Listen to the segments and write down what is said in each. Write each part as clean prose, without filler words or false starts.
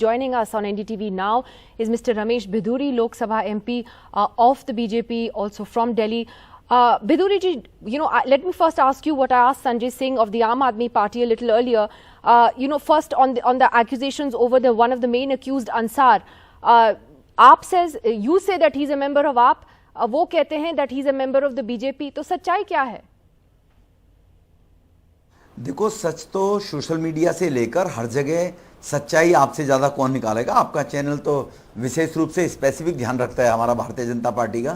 joining us on NDTV now is Mr. Ramesh Biduri, Lok Sabha MP of the BJP, also from Delhi. Biduri ji, let me first ask you what I asked Sanjay Singh of the Aam Aadmi Party a little earlier. First on the accusations over the one of the main accused, Ansar. You say that he's a member of AAP. वो कहते हैं that he's a member of the BJP. तो सच्चाई क्या है? देखो, सच तो social media से लेकर हर जगह सच्चाई आपसे ज़्यादा कौन निकालेगा। आपका चैनल तो विशेष रूप से स्पेसिफिक ध्यान रखता है हमारा भारतीय जनता पार्टी का,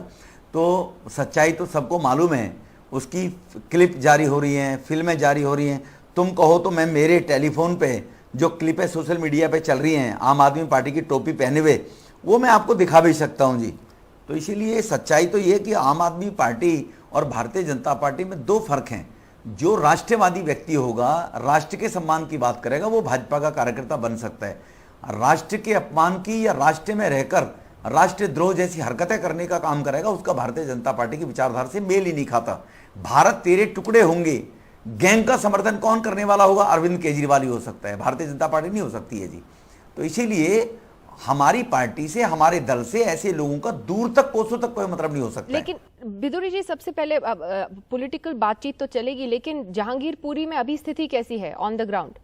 तो सच्चाई तो सबको मालूम है। उसकी क्लिप जारी हो रही हैं, फिल्में जारी हो रही हैं। तुम कहो तो मैं मेरे टेलीफोन पे जो क्लिपें सोशल मीडिया पे चल रही हैं आम आदमी पार्टी की टोपी पहने हुए, वो मैं आपको दिखा भी सकता हूँ जी। तो इसीलिए सच्चाई तो ये कि आम आदमी पार्टी और भारतीय जनता पार्टी में दो फर्क हैं। जो राष्ट्रवादी व्यक्ति होगा, राष्ट्र के सम्मान की बात करेगा, वो भाजपा का कार्यकर्ता बन सकता है। राष्ट्र के अपमान की या राष्ट्र में रहकर राष्ट्रद्रोह जैसी हरकतें करने का काम करेगा, उसका भारतीय जनता पार्टी की विचारधारा से मेल ही नहीं खाता। भारत तेरे टुकड़े होंगे गैंग का समर्थन कौन करने वाला होगा? अरविंद केजरीवाल ही हो सकता है, भारतीय जनता पार्टी नहीं हो सकती है जी। तो इसीलिए हमारी पार्टी से, हमारे दल से ऐसे लोगों का दूर तक, कोसों तक कोई मतलब नहीं हो सकता। लेकिन बिदुरी जी, सबसे पहले पॉलिटिकल बातचीत तो चलेगी, लेकिन जहांगीरपुरी में अभी स्थिति कैसी है ऑन द ग्राउंड?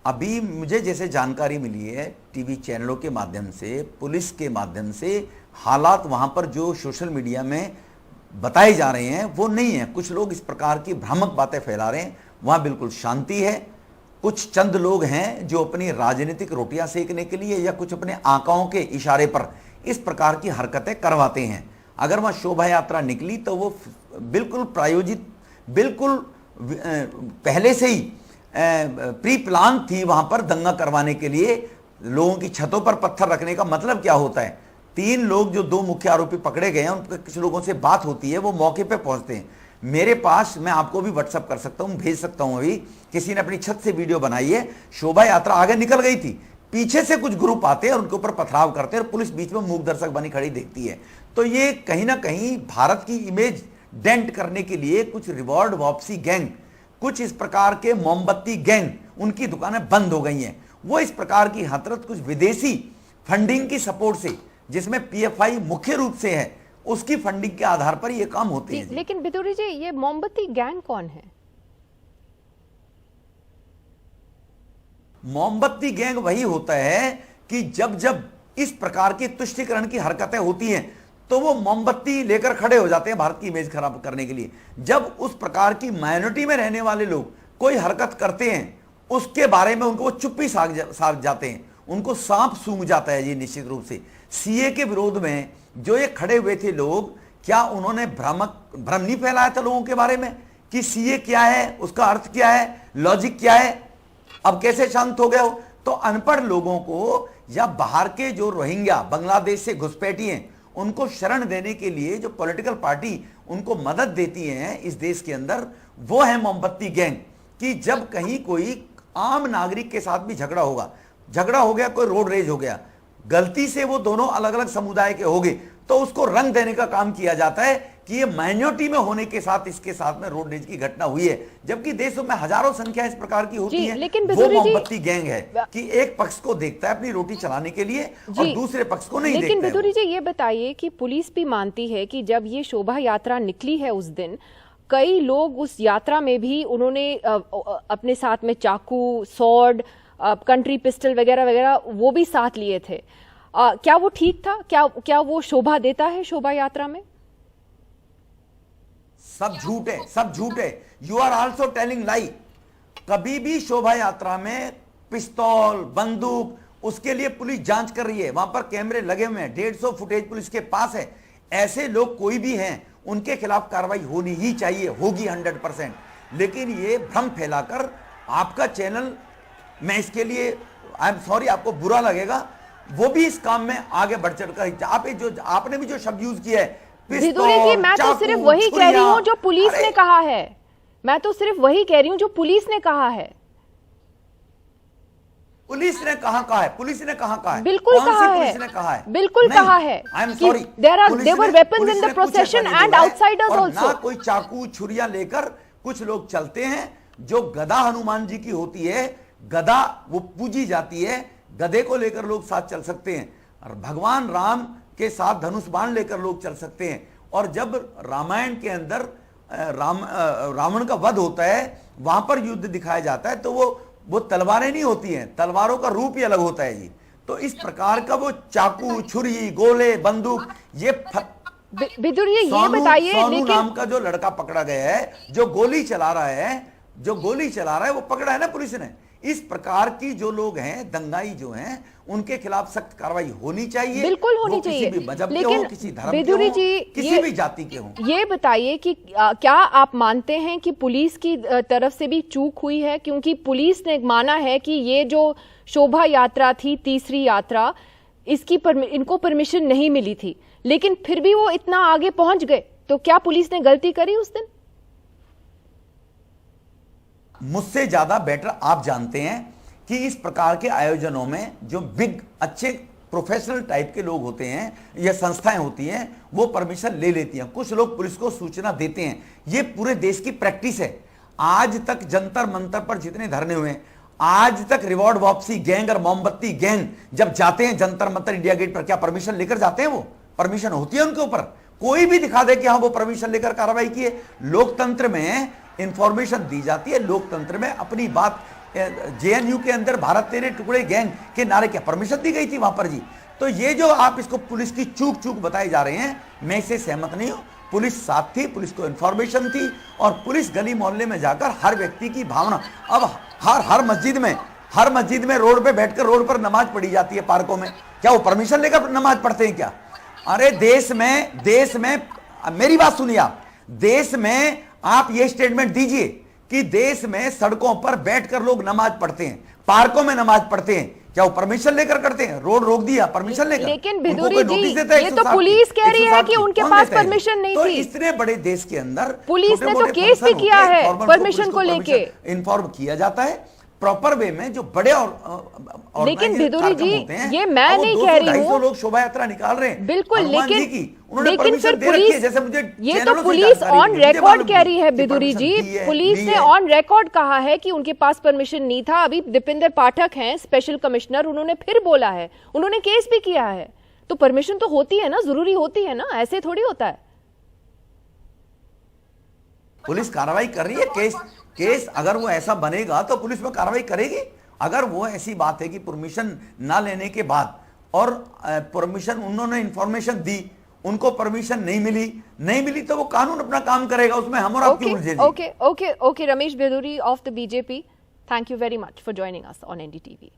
अभी मुझे जैसे जानकारी मिली है टीवी चैनलों के माध्यम से, पुलिस के माध्यम से, हालात वहां पर जो सोशल मीडिया में बताए जा रहे हैं वो नहीं है। कुछ लोग इस प्रकार की भ्रामक बातें फैला रहे हैं। वहां बिल्कुल शांति है। कुछ चंद लोग हैं जो अपनी राजनीतिक रोटियां सेकने के लिए या कुछ अपने आकाओं के इशारे पर इस प्रकार की हरकतें करवाते हैं। अगर वहां शोभा यात्रा निकली तो वो बिल्कुल प्रायोजित, बिल्कुल पहले से ही प्री प्लान थी वहां पर दंगा करवाने के लिए। लोगों की छतों पर पत्थर रखने का मतलब क्या होता है? 3 लोग जो 2 मुख्य आरोपी पकड़े गए हैं, उनके कुछ लोगों से बात होती है, वो मौके पे पहुंचते हैं। मेरे पास, मैं आपको भी व्हाट्सअप कर सकता हूं, भेज सकता हूं। अभी किसी ने अपनी छत से वीडियो बनाई है। शोभा यात्रा आगे निकल गई थी, पीछे से कुछ ग्रुप आते हैं और उनके ऊपर पथराव करते हैं और पुलिस बीच में मूक दर्शक बनी खड़ी देखती है। तो ये कहीं ना कहीं भारत की इमेज डेंट करने के लिए कुछ रिवॉर्ड वापसी गैंग, कुछ इस प्रकार के मोमबत्ती गैंग, उनकी दुकानें बंद हो गई हैं। वो इस प्रकार की हथरत कुछ विदेशी फंडिंग की सपोर्ट से, जिसमें पीएफआई मुख्य रूप से है, उसकी फंडिंग के आधार पर ये काम होते हैं। लेकिन बिदुरी जी, ये मोमबत्ती गैंग कौन है? मोमबत्ती गैंग वही होता है कि जब जब इस प्रकार की तुष्टीकरण की हरकतें होती हैं तो वो मोमबत्ती लेकर खड़े हो जाते हैं भारत की इमेज खराब करने के लिए। जब उस प्रकार की माइनॉरिटी में रहने वाले लोग कोई हरकत करते हैं, उसके बारे में उनको वो चुप्पी साध जाते हैं, उनको सांप सूंघ जाता है जी। निश्चित रूप से सीए के विरोध में जो ये खड़े हुए थे लोग, क्या उन्होंने भ्रम नहीं फैलाया था लोगों के बारे में कि सीए क्या है, उसका अर्थ क्या है, लॉजिक क्या है? अब कैसे शांत हो गए हो? तो अनपढ़ लोगों को या बाहर के जो रोहिंग्या, बांग्लादेश से घुसपैठी हैं, उनको शरण देने के लिए जो पॉलिटिकल पार्टी उनको मदद देती है इस देश के अंदर, वो है मोमबत्ती गैंग। कि जब कहीं कोई आम नागरिक के साथ भी झगड़ा हो गया, कोई रोड रेज हो गया, गलती से वो दोनों अलग अलग समुदाय के हो गए, तो उसको रंग देने का काम किया जाता है कि ये माइनॉरिटी में होने के साथ इसके साथ में रोड रेज की घटना हुई है। जबकि देशों में हजारों संख्या इस प्रकार की होती है। वो मोमबत्ती गैंग है कि एक पक्ष को देखता है अपनी रोटी चलाने के लिए और दूसरे पक्ष को नहीं देखता है। लेकिन बिदुरी जी, ये बताइए कि पुलिस भी मानती है कि जब ये शोभा यात्रा निकली है उस दिन, कई लोग उस यात्रा में भी उन्होंने अपने साथ में चाकू, सॉर्ड, कंट्री पिस्टल वगैरह वगैरह वो भी साथ लिए थे। क्या वो ठीक था? क्या वो शोभा देता है शोभा यात्रा में? सब झूठ है, सब झूठ है। You are also telling lie. कभी भी शोभा यात्रा में पिस्तौल, बंदूक, उसके लिए पुलिस जांच कर रही है। वहां पर कैमरे लगे हुए हैं, 150 फुटेज पुलिस के पास है। ऐसे लोग कोई भी हैं, उनके खिलाफ कार्रवाई होनी ही चाहिए, होगी 100%। लेकिन ये भ्रम फैलाकर आपका चैनल, मैं इसके लिए आई एम सॉरी, आपको बुरा लगेगा, वो भी इस काम में आगे बढ़ चढ़कर आपने भी जो शब्द यूज किया है, बिदुरी जी, मैं तो सिर्फ वही कह रही हूं जो पुलिस ने कहा है। मैं तो सिर्फ वही कह रही हूं जो पुलिस ने कहा है। पुलिस ने कहा है? पुलिस ने कहा है? बिल्कुल कहा है। पुलिस ने कहा है? बिल्कुल कहा है। I am sorry, there were weapons in the procession and outsiders also. ना कोई चाकू छुरियां लेकर कुछ लोग चलते हैं जो गदा हनुमान जी की होती है, गधा वो पूजी जाती है, गधे को लेकर लोग साथ चल सकते हैं, और भगवान राम के साथ धनुष बाण लेकर लोग चल सकते हैं। और जब रामायण के अंदर रावण का वध होता है, वहां पर युद्ध दिखाया जाता है, तो वो तलवारें नहीं होती हैं, तलवारों का रूप ही अलग होता है जी। तो इस प्रकार का वो चाकू, छुरी, गोले, बंदूक, ये विदुर जी ये बताइए, सोनू नाम का जो लड़का पकड़ा गया है, जो गोली चला रहा है, वो पकड़ा है ना पुलिस ने। इस प्रकार की जो लोग हैं, दंगाई जो हैं, उनके खिलाफ सख्त कार्रवाई होनी चाहिए, बिल्कुल होनी चाहिए। किसी भी मजहब के लेकिन हो, किसी धर्म विदुर के जी, हो, किसी भी जाति के हो। ये बताइए कि क्या आप मानते हैं कि पुलिस की तरफ से भी चूक हुई है? क्योंकि पुलिस ने माना है कि ये जो शोभा यात्रा थी, तीसरी यात्रा, इनको परमिशन नहीं मिली थी, लेकिन फिर भी वो इतना आगे पहुंच गए, तो क्या पुलिस ने गलती करी उस दिन? मुझसे ज्यादा बेटर आप जानते हैं कि इस प्रकार के आयोजनों में जो बिग अच्छे प्रोफेशनल टाइप के लोग होते हैं या संस्थाएं होती हैं, वो परमिशन ले लेती हैं। कुछ लोग पुलिस को सूचना देते हैं। ये पूरे देश की प्रैक्टिस है। आज तक जंतर मंतर पर जितने धरने हुए हैं, आज तक रिवॉर्ड वापसी गैंग और मोमबत्ती गैंग जब जाते हैं जंतर मंतर, इंडिया गेट पर, क्या परमिशन लेकर जाते हैं? वो परमिशन होती है उनके ऊपर? कोई भी दिखा दे कि हाँ वो परमिशन लेकर कार्रवाई की है। लोकतंत्र में इंफॉर्मेशन दी जाती है, लोकतंत्र में अपनी बात। जेएनयू के अंदर भारत तेरे टुकड़े गैंग के नारे क्या परमिशन दी गई थी वहां पर जी? तो ये जो आप इसको पुलिस की चूक बताए जा रहे हैं, मैं इससे सहमत नहीं हूं। पुलिस साथ थी, पुलिस को इंफॉर्मेशन थी, और पुलिस गली मोहल्ले में जाकर हर व्यक्ति की भावना, अब हर मस्जिद में रोड पे बैठकर रोड पर नमाज पढ़ी जाती है, पार्कों में, क्या वो परमिशन लेकर नमाज पढ़ते हैं क्या? अरे देश में मेरी बात सुनिए आप, देश में आप ये स्टेटमेंट दीजिए कि देश में सड़कों पर बैठकर लोग नमाज पढ़ते हैं, पार्कों में नमाज पढ़ते हैं, क्या वो परमिशन लेकर करते हैं? रोड रोक दिया, परमिशन लेकर। लेकिन भिदुरी जी, ये तो पुलिस कह रही है कि उनके पास परमिशन नहीं थी। इतने बड़े देश के अंदर पुलिस ने तो केस भी किया है परमिशन को लेके। इन्फॉर्म किया जाता है प्रॉपर वे में, जो बड़े और लेकिन भिदुरी जी, ये मैं नहीं कह रही हूँ, लोग शोभा यात्रा निकाल रहे हैं बिल्कुल, लेकिन फिर पुलिस, जैसे मुझे ये तो पुलिस ऑन रिकॉर्ड कह रही है भिदुरी जी, पुलिस ने ऑन रिकॉर्ड कहा है कि उनके पास परमिशन नहीं था। अभी दीपेंद्र पाठक हैं स्पेशल कमिश्नर, उन्होंने फिर बोला है, उन्होंने केस भी किया है। तो परमिशन तो होती है ना, जरूरी होती है ना, ऐसे थोड़ी होता है। पुलिस कार्रवाई कर रही है। केस अगर वो ऐसा बनेगा तो पुलिस में कार्रवाई करेगी। अगर वो ऐसी बात है कि परमिशन ना लेने के बाद, और परमिशन उन्होंने इंफॉर्मेशन दी, उनको परमिशन नहीं मिली, तो वो कानून अपना काम करेगा, उसमें हम और आप क्यों उलझे? Okay Ramesh Bidhuri of the BJP, thank you very much for joining us on NDTV.